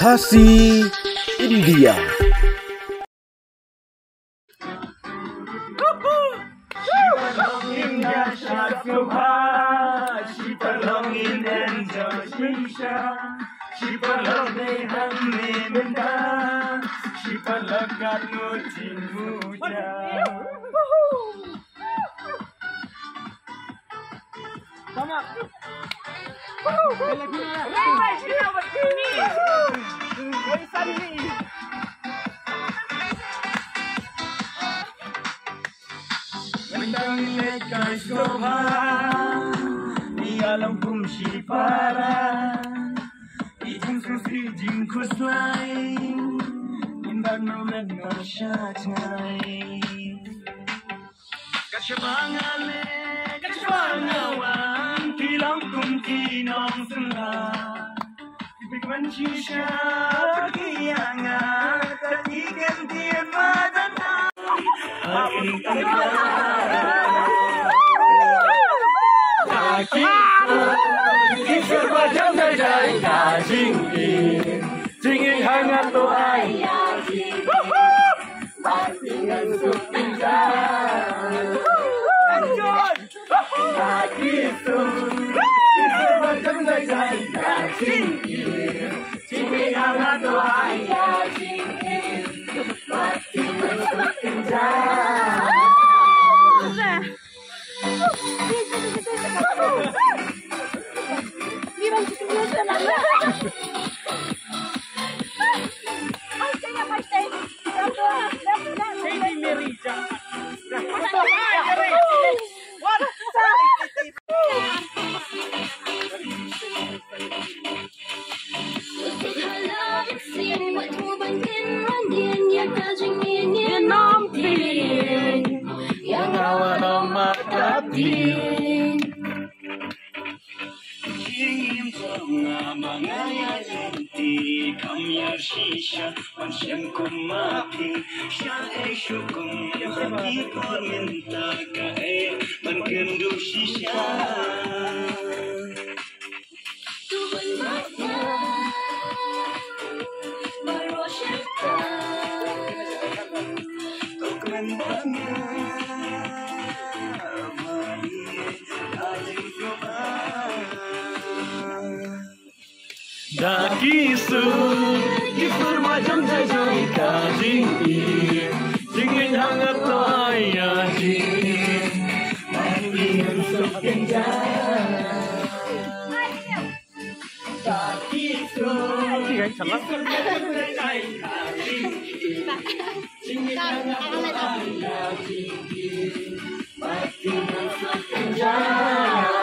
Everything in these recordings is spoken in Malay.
Khasi India. Di alam kumsi para Itang susijing kuslay Imbag na nagmasyatay Kasyabangale, kasyabangawan Kilang kumkinong sula Ibig mansisya Pagkiyangan Tatigan tiyan matanang Aking tanggalan Kisah macam sajai kajingin Jingin hangat tu ayah Pasingan supinjan Kisah macam sajai kajingin Jingin hangat tu ayah Pasingan supinjan yang awal nomor dating ingin tengah mengaya jenti kamyar shisha mansyan kumaki syai syukum bagi kor minta kaya berkendu shisha Tuhan makna barosyata Tukman banyak Dakisu Kisur macam jajai kajingin Jingin hangat to ayah jingin Mandian sukenjan Dakisu Kisur macam jajai kajingin Jingin hangat to ayah jingin Mandian sukenjan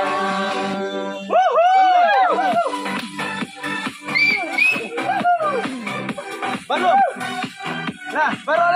Baru. Nah, baru.